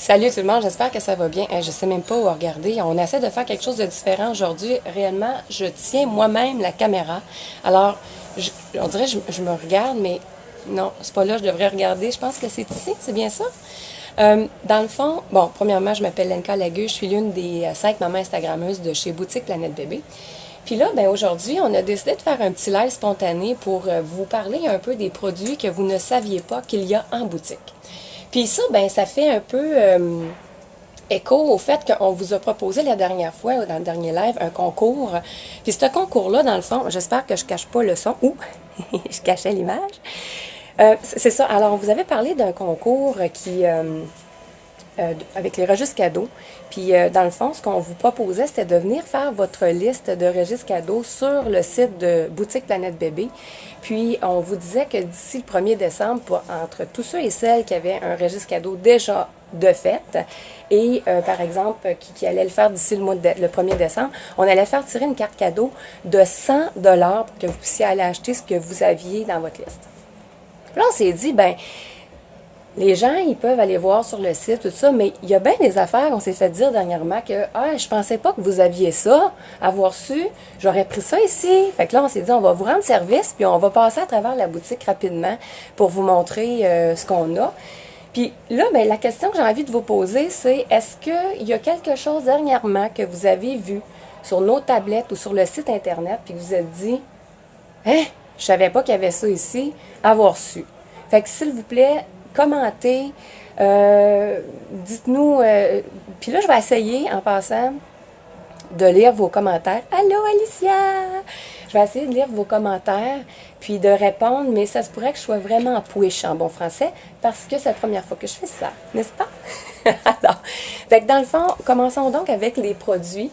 Salut tout le monde, j'espère que ça va bien. Je sais même pas où regarder. On essaie de faire quelque chose de différent aujourd'hui. Réellement, je tiens moi-même la caméra. Alors, on dirait que je me regarde, mais non, c'est pas là que je devrais regarder. Je pense que c'est ici, c'est bien ça? Dans le fond, bon, premièrement, je m'appelle Lenka Lagueux. Je suis l'une des 5 mamans Instagrammeuses de chez Boutique Planète Bébé. Puis là, ben aujourd'hui, on a décidé de faire un petit live spontané pour vous parler un peu des produits que vous ne saviez pas qu'il y a en boutique. Puis ça, ben ça fait un peu écho au fait qu'on vous a proposé la dernière fois, dans le dernier live, un concours. Puis ce concours-là, dans le fond, j'espère que je cache pas le son. Ouh, je cachais l'image. C'est ça. Alors, on vous avait parlé d'un concours qui... avec les registres cadeaux. Puis, dans le fond, ce qu'on vous proposait, c'était de venir faire votre liste de registres cadeaux sur le site de Boutique Planète Bébé. Puis, on vous disait que d'ici le 1er décembre, entre tous ceux et celles qui avaient un registre cadeau déjà de fait, et par exemple, qui allaient le faire d'ici le 1er décembre, on allait faire tirer une carte cadeau de 100 $ pour que vous puissiez aller acheter ce que vous aviez dans votre liste. Là, on s'est dit, ben les gens, ils peuvent aller voir sur le site, tout ça, mais il y a bien des affaires, on s'est fait dire dernièrement que « Ah, je pensais pas que vous aviez ça, avoir su, j'aurais pris ça ici. » Fait que là, on s'est dit, on va vous rendre service, puis on va passer à travers la boutique rapidement pour vous montrer ce qu'on a. Puis là, ben, la question que j'ai envie de vous poser, c'est est-ce qu'il y a quelque chose dernièrement que vous avez vu sur nos tablettes ou sur le site Internet, puis que vous vous êtes dit « Hein, je savais pas qu'il y avait ça ici, avoir su. » Fait que s'il vous plaît, commentez, dites-nous, puis là je vais essayer en passant de lire vos commentaires. Allô Alicia! Je vais essayer de lire vos commentaires, puis de répondre, mais ça se pourrait que je sois vraiment pouiche en bon français, parce que c'est la première fois que je fais ça, n'est-ce pas? Alors, fait que dans le fond, commençons donc avec les produits.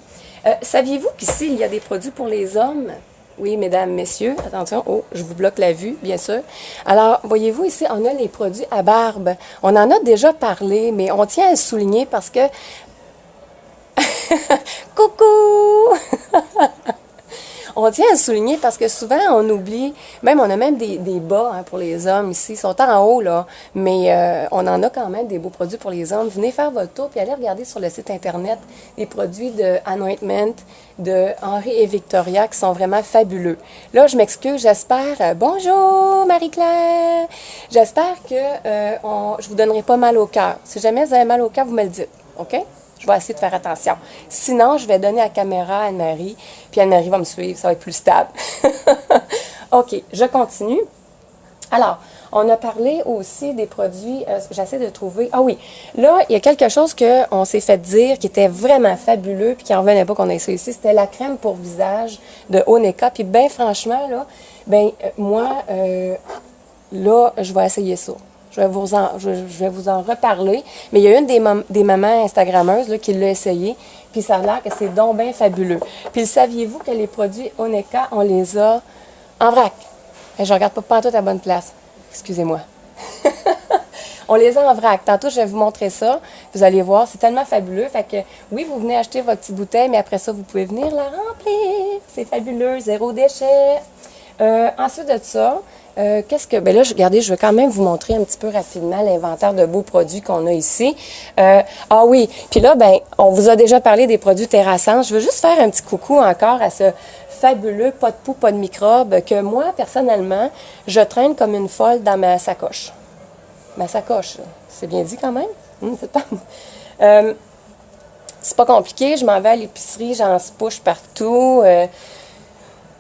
Saviez-vous qu'ici, il y a des produits pour les hommes? Oui, mesdames, messieurs, attention, oh, je vous bloque la vue, bien sûr. Alors, voyez-vous, ici, on a les produits à barbe. On en a déjà parlé, mais on tient à le souligner parce que... Coucou! On tient à le souligner parce que souvent, on oublie, même on a même des bas pour les hommes ici, ils sont en haut, là, mais on en a quand même des beaux produits pour les hommes. Venez faire votre tour, puis allez regarder sur le site Internet les produits de Anointment, de Henri et Victoria, qui sont vraiment fabuleux. Là, je m'excuse, j'espère, bonjour Marie-Claire, j'espère que je vous donnerai pas mal au cœur. Si jamais vous avez mal au cœur, vous me le dites, OK? Je vais essayer de faire attention. Sinon, je vais donner la caméra à Anne-Marie, puis Anne-Marie va me suivre, ça va être plus stable. OK, je continue. Alors, on a parlé aussi des produits, j'essaie de trouver, ah oui, là, il y a quelque chose qu'on s'est fait dire qui était vraiment fabuleux, puis qui n'en revenait pas qu'on ait ça ici, c'était la crème pour visage de Honeka, puis bien franchement, là, moi, là, je vais essayer ça. Je vais vous en reparler. Mais il y a une des mamans Instagrammeuses là, qui l'a essayé. Puis ça a l'air que c'est donc bien fabuleux. Puis saviez-vous que les produits Honeka, on les a en vrac? Je regarde pas tout à la bonne place. Excusez-moi. On les a en vrac. Tantôt, je vais vous montrer ça. Vous allez voir, c'est tellement fabuleux. Fait que oui, vous venez acheter votre petite bouteille, mais après ça, vous pouvez venir la remplir. C'est fabuleux, zéro déchet. Ensuite de ça, ben là, regardez, je vais quand même vous montrer un petit peu rapidement l'inventaire de beaux produits qu'on a ici. Ah oui, puis là, ben, on vous a déjà parlé des produits terrassants. Je veux juste faire un petit coucou encore à ce fabuleux pas de poux, pas de microbes que moi, personnellement, je traîne comme une folle dans ma sacoche. Ma sacoche, c'est bien dit quand même? C'est pas compliqué, je m'en vais à l'épicerie, j'en push partout.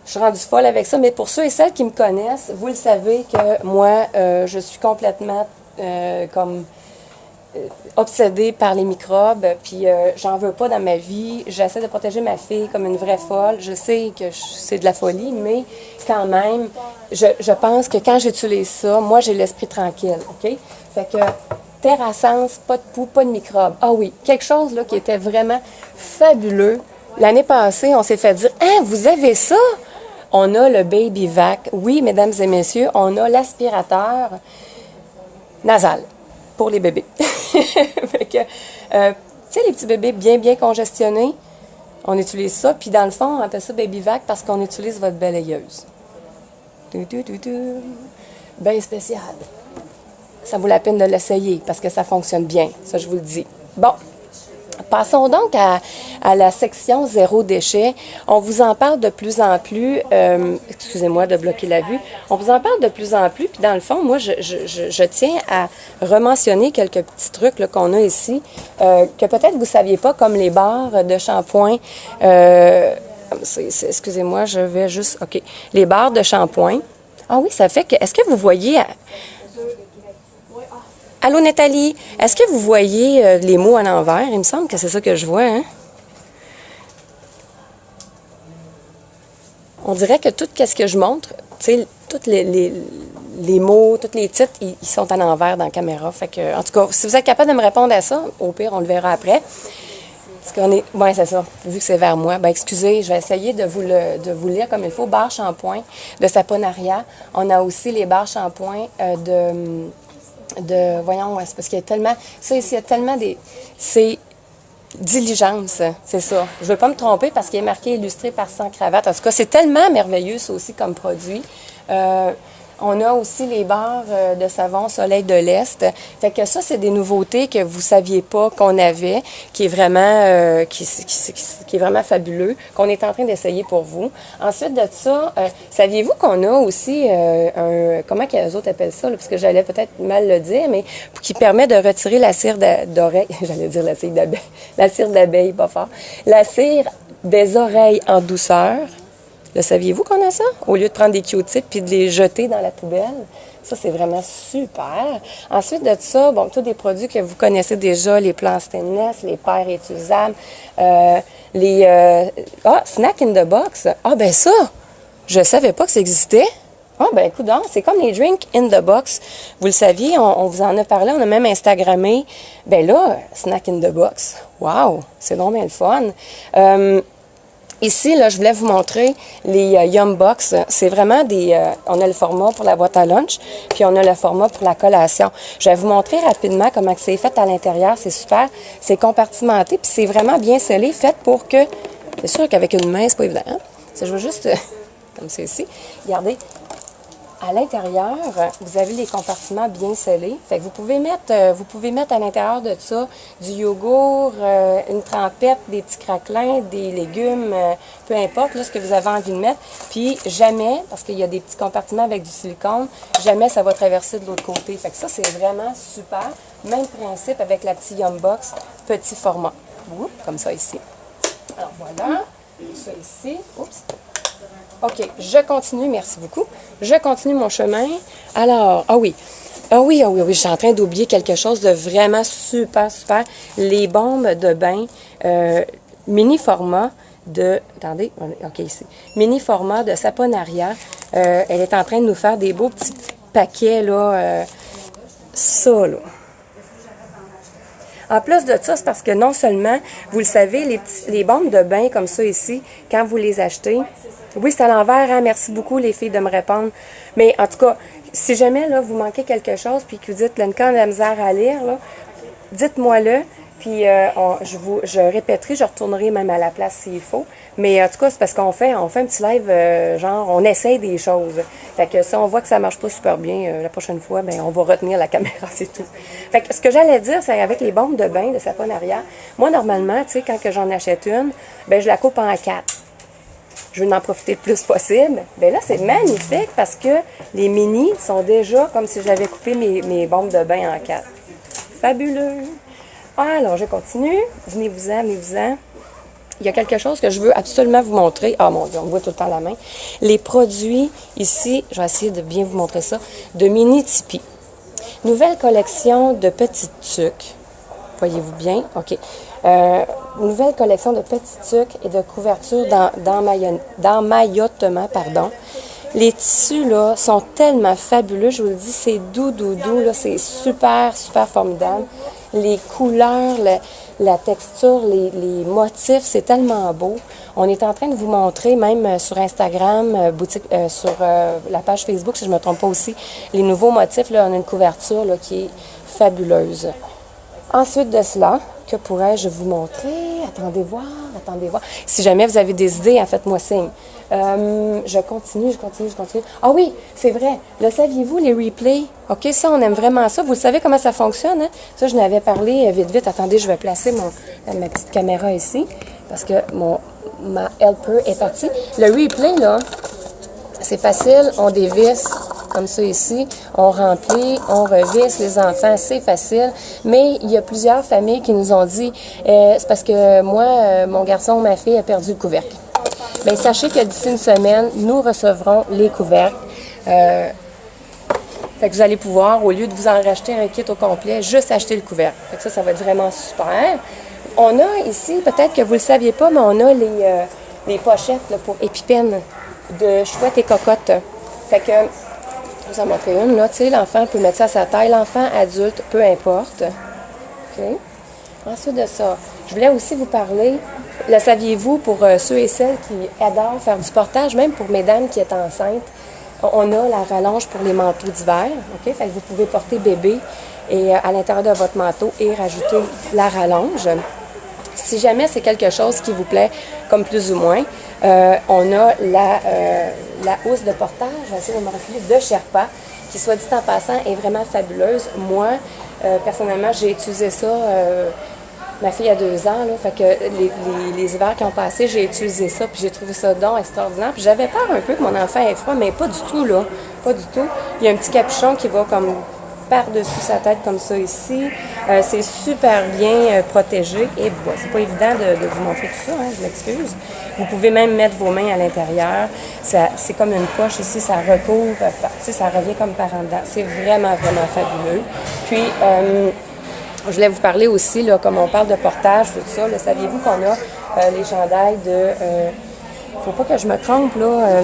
Je suis rendue folle avec ça, mais pour ceux et celles qui me connaissent, vous le savez que moi, je suis complètement obsédée par les microbes, puis j'en veux pas dans ma vie. J'essaie de protéger ma fille comme une vraie folle. Je sais que c'est de la folie, mais quand même, je pense que quand j'utilise ça, moi, j'ai l'esprit tranquille, OK? Fait que terrassance, pas de poux, pas de microbes. Ah oui, quelque chose là qui était vraiment fabuleux. L'année passée, on s'est fait dire « Hein, vous avez ça? » On a le Baby Vac. Oui, mesdames et messieurs, on a l'aspirateur nasal pour les bébés. Fait que, tu sais, les petits bébés bien congestionnés, on utilise ça. Puis dans le fond, on appelle ça Baby Vac parce qu'on utilise votre balayeuse. Bien spécial. Ça vaut la peine de l'essayer parce que ça fonctionne bien. Ça, je vous le dis. Bon. Passons donc à la section zéro déchet. On vous en parle de plus en plus, excusez-moi de bloquer la vue, on vous en parle de plus en plus, puis dans le fond, moi, je tiens à rementionner quelques petits trucs là, qu'on a ici, que peut-être vous ne saviez pas, comme les barres de shampoing. Excusez-moi, je vais juste... OK. Les barres de shampoing. Ah oui, ça fait que... Est-ce que vous voyez... Allô, Nathalie, est-ce que vous voyez les mots à l'envers? Il me semble que c'est ça que je vois, hein? On dirait que tout ce que je montre, tu sais, tous les mots, tous les titres, ils sont à l'envers dans la caméra. Fait que, en tout cas, si vous êtes capable de me répondre à ça, au pire, on le verra après. Parce qu'on est... Oui, c'est ça. Vu que c'est vers moi. Ben excusez, je vais essayer de vous lire comme il faut. Barre shampoing de Saponaria. On a aussi les barres shampoing voyons, c'est parce qu'il y a tellement, ça ici, il y a tellement c'est diligence, c'est ça. Je ne veux pas me tromper parce qu'il est marqué illustré par 100 cravates. En tout cas, c'est tellement merveilleux, ça aussi, comme produit. On a aussi les barres de savon Soleil de l'Est. Fait que ça, c'est des nouveautés que vous saviez pas qu'on avait, qui est vraiment, qui est vraiment fabuleux, qu'on est en train d'essayer pour vous. Ensuite de ça, saviez-vous qu'on a aussi comment que les autres appellent ça, là, parce que j'allais peut-être mal le dire, mais qui permet de retirer la cire d'oreille, j'allais dire la cire d'abeille, la cire d'abeille, pas fort, la cire des oreilles en douceur. Le saviez-vous qu'on a ça? Au lieu de prendre des Q-tips puis de les jeter dans la poubelle. Ça, c'est vraiment super. Ensuite de ça, bon, tous des produits que vous connaissez déjà, les plans stainless, les paires réutilisables, Snack in the Box. Ah, ben ça, je savais pas que ça existait. Ah, ben écoute, c'est comme les drinks in the box. Vous le saviez, on vous en a parlé, on a même Instagrammé. Ben là, Snack in the Box. Wow, c'est vraiment le fun. Ici, là, je voulais vous montrer les Yum Box. C'est vraiment on a le format pour la boîte à lunch, puis on a le format pour la collation. Je vais vous montrer rapidement comment c'est fait à l'intérieur. C'est super. C'est compartimenté, puis c'est vraiment bien scellé, fait pour que... C'est sûr qu'avec une main, c'est pas évident. Hein? Je veux juste... comme c'est ici. Regardez. À l'intérieur, vous avez les compartiments bien scellés. Fait que vous pouvez mettre à l'intérieur de ça du yogourt, une trempette, des petits craquelins, des légumes, peu importe là, ce que vous avez envie de mettre. Puis jamais, parce qu'il y a des petits compartiments avec du silicone, jamais ça va traverser de l'autre côté. Fait que ça, c'est vraiment super. Même principe avec la petite Yum Box, petit format. Oups, comme ça ici. Alors voilà, ça ici. Oups. OK, je continue, merci beaucoup. Je continue mon chemin. Alors, oui, je suis en train d'oublier quelque chose de vraiment super. Les bombes de bain mini format attendez, OK, ici. Mini format de Saponaria. Elle est en train de nous faire des beaux petits paquets, là. Ça, là. En plus de ça, c'est parce que non seulement, vous le savez, les bombes de bain comme ça ici, quand vous les achetez, oui, c'est à l'envers, hein? Merci beaucoup les filles de me répondre. Mais en tout cas, si jamais là, vous manquez quelque chose puis que vous dites, Lenka, on a de la misère à lire, là, dites-moi-le. Puis je répéterai, je retournerai même à la place s'il faut. Mais en tout cas, c'est parce qu'on fait un petit live, genre, on essaye des choses. Fait que si on voit que ça marche pas super bien, la prochaine fois, ben on va retenir la caméra, c'est tout. Fait que ce que j'allais dire, c'est avec les bombes de bain de Saponaria, moi, normalement, tu sais, quand que j'en achète une, ben je la coupe en 4. Je veux en profiter le plus possible. Bien là, c'est magnifique parce que les mini sont déjà comme si j'avais coupé mes bombes de bain en 4. Fabuleux! Alors, je continue. Venez-vous-en. Il y a quelque chose que je veux absolument vous montrer. Ah mon Dieu, on me voit tout le temps la main. Les produits ici, je vais essayer de bien vous montrer ça, de Mini Tipeee. Nouvelle collection de petites tuques. Voyez-vous bien? OK. Nouvelle collection de petits tuques et de couvertures d'emmaillotement, pardon. Les tissus, là, sont tellement fabuleux. Je vous le dis, c'est doux, là. C'est super formidable. Les couleurs, la texture, les motifs, c'est tellement beau. On est en train de vous montrer, même sur Instagram, sur la page Facebook, si je ne me trompe pas aussi, les nouveaux motifs. Là, on a une couverture là, qui est fabuleuse. Ensuite de cela, que pourrais-je vous montrer? Attendez voir, attendez voir. Si jamais vous avez des idées, faites-moi signe. Je continue. Ah oui, c'est vrai. Le saviez-vous, les replays? OK, ça, on aime vraiment ça. Vous savez comment ça fonctionne, hein? Ça, je n'avais parlé vite. Attendez, je vais placer ma petite caméra ici parce que ma helper est partie. Le replay, là, c'est facile. On dévisse comme ça ici. On remplit, on revisse les enfants. C'est facile. Mais il y a plusieurs familles qui nous ont dit c'est parce que moi, mon garçon ou ma fille a perdu le couvercle. Bien, sachez que d'ici une semaine, nous recevrons les couvercles. Fait que vous allez pouvoir, au lieu de vous en racheter un kit au complet, juste acheter le couvercle. Fait que ça va être vraiment super. On a ici, peut-être que vous ne le saviez pas, mais on a les pochettes là, pour épipènes de chouettes et cocottes. Fait que, je vous en montrer une, là. Tu sais, l'enfant peut mettre ça à sa taille. L'enfant, adulte, peu importe. OK? Ensuite de ça, je voulais aussi vous parler, le saviez-vous, pour ceux et celles qui adorent faire du portage, même pour mesdames qui sont enceintes, on a la rallonge pour les manteaux d'hiver. OK? Fait que vous pouvez porter bébé et, à l'intérieur de votre manteau et rajouter la rallonge. Si jamais c'est quelque chose qui vous plaît, comme plus ou moins, on a la housse de portage, je vais essayer de me reculer, de Sherpa, qui, soit dit en passant, est vraiment fabuleuse. Moi, personnellement, j'ai utilisé ça, ma fille a 2 ans, là, fait que les hivers qui ont passé, j'ai utilisé ça, puis j'ai trouvé ça donc extraordinaire. Puis j'avais peur un peu que mon enfant ait froid, mais pas du tout, là, pas du tout. Il y a un petit capuchon qui va comme par-dessus sa tête comme ça ici. C'est super bien protégé. Et bon, c'est pas évident de vous montrer tout ça, hein, je m'excuse. Vous pouvez même mettre vos mains à l'intérieur. C'est comme une poche ici, ça recouvre, ça revient comme par en dedans. C'est vraiment, vraiment fabuleux. Puis, je voulais vous parler aussi, là, comme on parle de portage, tout ça, là, saviez-vous qu'on a les chandails de... faut pas que je me trompe, là...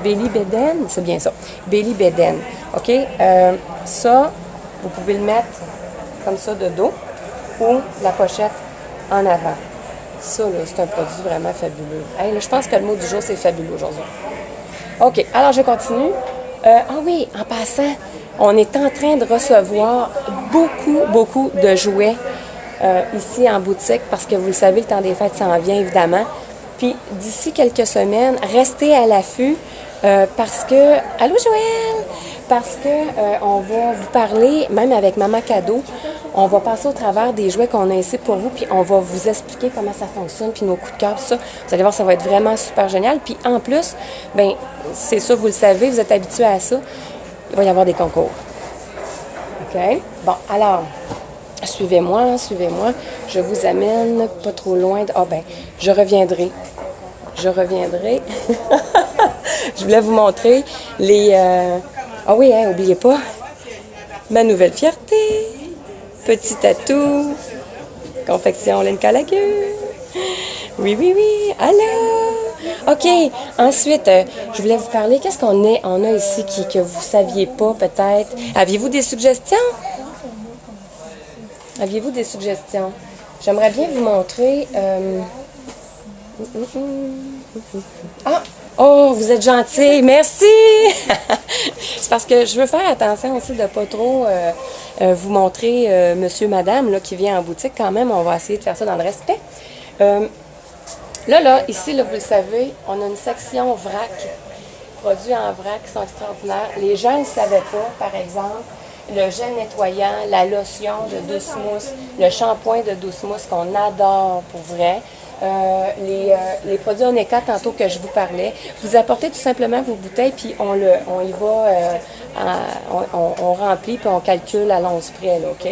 Belly Beden, c'est bien ça. Belly Beden. OK? Ça, vous pouvez le mettre comme ça de dos ou la pochette en avant. Ça, là, c'est un produit vraiment fabuleux. Hey, là, je pense que le mot du jour, c'est fabuleux aujourd'hui. OK, alors je continue. Ah oui, en passant, on est en train de recevoir beaucoup de jouets ici en boutique parce que vous le savez, le temps des fêtes s'en vient évidemment. Puis d'ici quelques semaines, restez à l'affût parce que... Allô Joël! Parce que on va vous parler, même avec Maman Cadeau, on va passer au travers des jouets qu'on a ici pour vous, puis on va vous expliquer comment ça fonctionne, puis nos coups de cœur, tout ça. Vous allez voir, ça va être vraiment super génial. Puis en plus, bien, c'est sûr, vous le savez, vous êtes habitués à ça, il va y avoir des concours. OK? Bon, alors... Suivez-moi, je vous amène pas trop loin. Ah ben, je reviendrai. Je voulais vous montrer les... Ah oui, hein, n'oubliez pas, ma nouvelle fierté, petit tatou, confection laine Calagu. Oui, alors... OK, ensuite, je voulais vous parler, qu'est-ce qu'on a ici que vous ne saviez pas peut-être? Aviez-vous des suggestions? Aviez-vous des suggestions? J'aimerais bien vous montrer... Ah! Oh, vous êtes gentil! Merci! C'est parce que je veux faire attention aussi de ne pas trop vous montrer monsieur, madame, là, qui vient en boutique. Quand même, on va essayer de faire ça dans le respect. Ici, là, vous le savez, on a une section vrac. Produits en vrac qui sont extraordinaires. Les gens ne le savaient pas, par exemple. Le gel nettoyant, la lotion de douce mousse, le shampoing de douce mousse qu'on adore pour vrai. Les produits Oneka tantôt que je vous parlais. Vous apportez tout simplement vos bouteilles puis on y va, on remplit puis on calcule à l'once près, là, OK?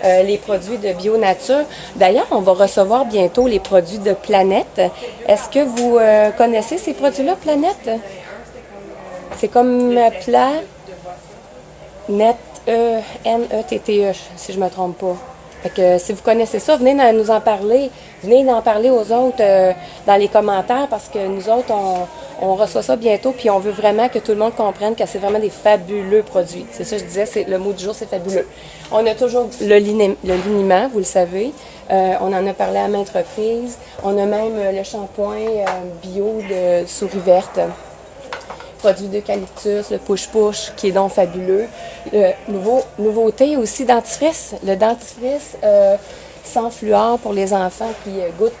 Les produits de Bio Nature. D'ailleurs, on va recevoir bientôt les produits de Planète. Est-ce que vous connaissez ces produits-là, Planète? C'est comme plat, net, N-E-T-T-E, si je ne me trompe pas. Fait que si vous connaissez ça, venez nous en parler. Venez en parler aux autres dans les commentaires parce que nous autres, on reçoit ça bientôt puis on veut vraiment que tout le monde comprenne que c'est vraiment des fabuleux produits. C'est ça que je disais, le mot du jour, c'est fabuleux. On a toujours le liniment, vous le savez. On en a parlé à maintes reprises. On a même le shampoing bio de souris verte. Produit d'eucalyptus, le push-push, qui est donc fabuleux. Nouveauté aussi, dentifrice. Le dentifrice sans fluor pour les enfants qui goûtent,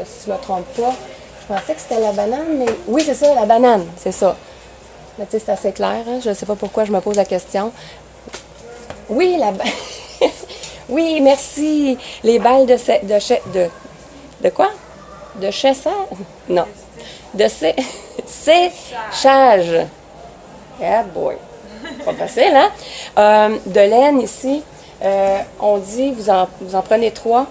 si je ne me trompe pas. Je pensais que c'était la banane, mais oui, c'est ça, la banane, c'est ça. Mais tu sais, c'est assez clair, hein? Je ne sais pas pourquoi je me pose la question. Oui, oui, merci. Les balles de quoi? De chasseur? Non. De séchage. Yeah, boy. Pas facile, hein? De laine ici. On dit, vous en prenez 3.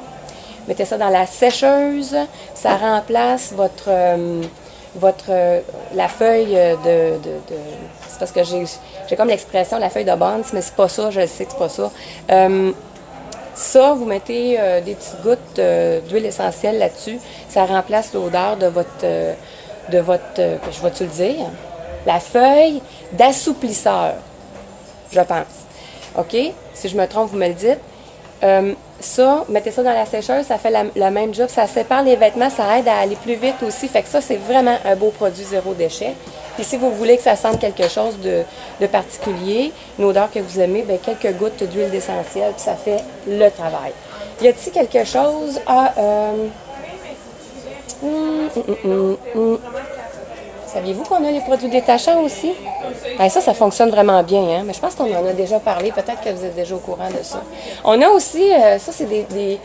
Mettez ça dans la sécheuse. Ça remplace la feuille c'est parce que j'ai comme l'expression la feuille de Bonds, mais c'est pas ça, je sais que c'est pas ça. Ça, vous mettez des petites gouttes d'huile essentielle là-dessus. Ça remplace l'odeur de votre je vais-tu le dire? La feuille d'assouplisseur, je pense. OK? Si je me trompe, vous me le dites. Ça, mettez ça dans la sécheuse, ça fait la même job. Ça sépare les vêtements, ça aide à aller plus vite aussi. Fait que ça, c'est vraiment un beau produit zéro déchet. Puis si vous voulez que ça sente quelque chose de particulier, une odeur que vous aimez, bien, quelques gouttes d'huile d'essentiel, puis ça fait le travail. Y a-t-il quelque chose à... Saviez-vous qu'on a les produits détachants aussi? Ça fonctionne vraiment bien, hein? Mais je pense qu'on en a déjà parlé. Peut-être que vous êtes déjà au courant de ça. On a aussi, ça, c'est des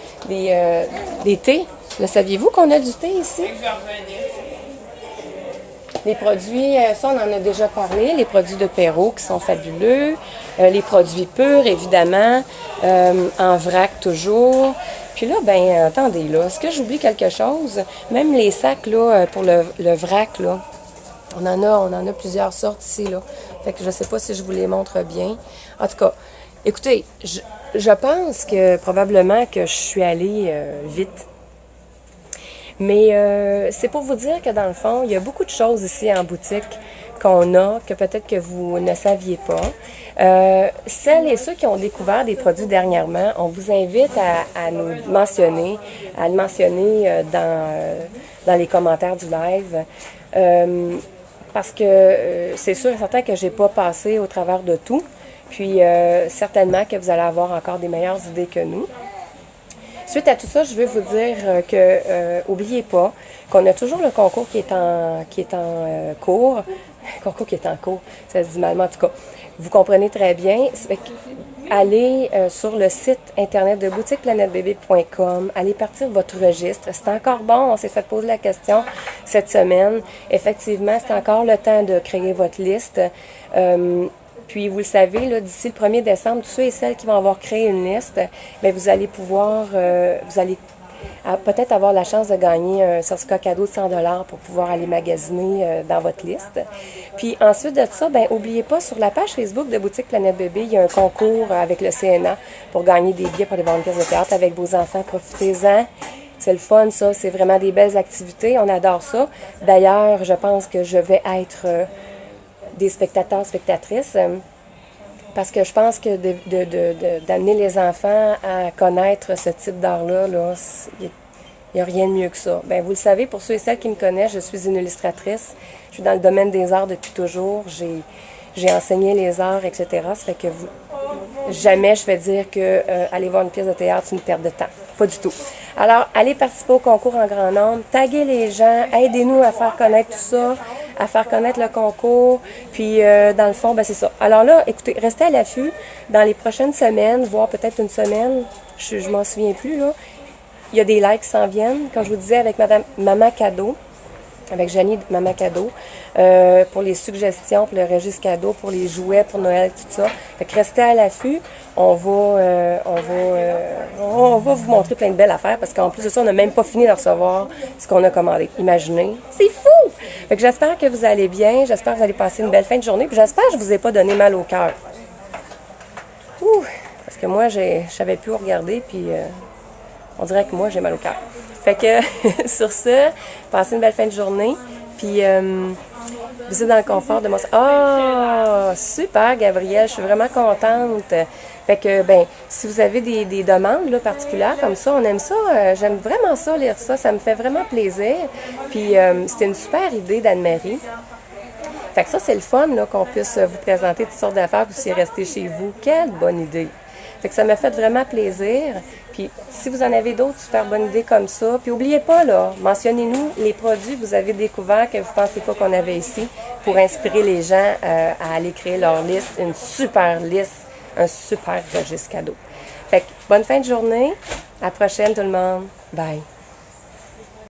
thés. Le saviez-vous qu'on a du thé ici? Les produits, ça, on en a déjà parlé. Les produits de Perrault qui sont fabuleux. Les produits purs, évidemment. En vrac, toujours. Puis là, ben attendez, là, est-ce que j'oublie quelque chose? Même les sacs, là, pour le vrac, là. On en a plusieurs sortes ici, là. Fait que je ne sais pas si je vous les montre bien. En tout cas, écoutez, je pense que probablement que je suis allée vite. Mais c'est pour vous dire que dans le fond, il y a beaucoup de choses ici en boutique qu'on a, que peut-être que vous ne saviez pas. Celles et ceux qui ont découvert des produits dernièrement, on vous invite à nous mentionner, à le mentionner dans les commentaires du live. Parce que c'est sûr et certain que je n'ai pas passé au travers de tout. Puis certainement que vous allez avoir encore des meilleures idées que nous. Suite à tout ça, je veux vous dire que oubliez pas qu'on a toujours le concours qui est en cours. Concours qui est en cours, ça se dit mal, mais en tout cas, vous comprenez très bien. Allez sur le site internet de boutiqueplanetbébé.com, allez partir votre registre. C'est encore bon, on s'est fait poser la question cette semaine. Effectivement, c'est encore le temps de créer votre liste. Puis, vous le savez, là, d'ici le 1er décembre, tous ceux et celles qui vont avoir créé une liste, bien, vous allez pouvoir, vous allez peut-être avoir la chance de gagner un certificat cadeau de 100 $ pour pouvoir aller magasiner dans votre liste. Puis ensuite de ça, bien, n'oubliez pas, sur la page Facebook de Boutique Planète Bébé, il y a un concours avec le CNA pour gagner des billets pour aller voir une pièce de théâtre avec vos enfants. Profitez-en. C'est le fun, ça. C'est vraiment des belles activités. On adore ça. D'ailleurs, je pense que je vais être des spectateurs, spectatrices. Parce que je pense que d'amener les enfants à connaître ce type d'art-là, il n'y a rien de mieux que ça. Bien, vous le savez, pour ceux et celles qui me connaissent, je suis une illustratrice. Je suis dans le domaine des arts depuis toujours. J'ai enseigné les arts, etc. Ça fait que jamais je vais dire que aller voir une pièce de théâtre, c'est une perte de temps. Pas du tout. Alors, allez participer au concours en grand nombre, taguez les gens, aidez-nous à faire connaître tout ça, à faire connaître le concours. Puis, dans le fond, ben c'est ça. Alors là, écoutez, restez à l'affût. Dans les prochaines semaines, voire peut-être une semaine, je m'en souviens plus, là, il y a des likes qui s'en viennent. Comme je vous disais, avec Maman Cadeau, avec Janie Maman Cadeau, pour les suggestions, pour le registre cadeau, pour les jouets, pour Noël, tout ça. Fait que restez à l'affût. On va vous montrer plein de belles affaires parce qu'en plus de ça, on n'a même pas fini de recevoir ce qu'on a commandé. Imaginez, c'est fou! Fait que j'espère que vous allez bien, j'espère que vous allez passer une belle fin de journée, puis j'espère que je ne vous ai pas donné mal au cœur. Parce que moi, je savais plus où regarder, puis on dirait que moi, j'ai mal au cœur. Fait que, sur ce, passez une belle fin de journée, puis vous êtes dans le confort de mon... Ah, super, Gabrielle, je suis vraiment contente. Fait que, ben, si vous avez des demandes là, particulières comme ça, on aime ça. J'aime vraiment ça, lire ça. Ça me fait vraiment plaisir. Puis, c'était une super idée d'Anne-Marie. Fait que ça, c'est le fun là, qu'on puisse vous présenter toutes sortes d'affaires, puis s'y rester chez vous. Quelle bonne idée! Fait que ça m'a fait vraiment plaisir. Puis si vous en avez d'autres super bonnes idées comme ça, puis n'oubliez pas, là, mentionnez-nous les produits que vous avez découverts que vous ne pensez pas qu'on avait ici pour inspirer les gens à aller créer leur liste, une super liste, un super registre cadeau. Fait que bonne fin de journée. À la prochaine tout le monde. Bye.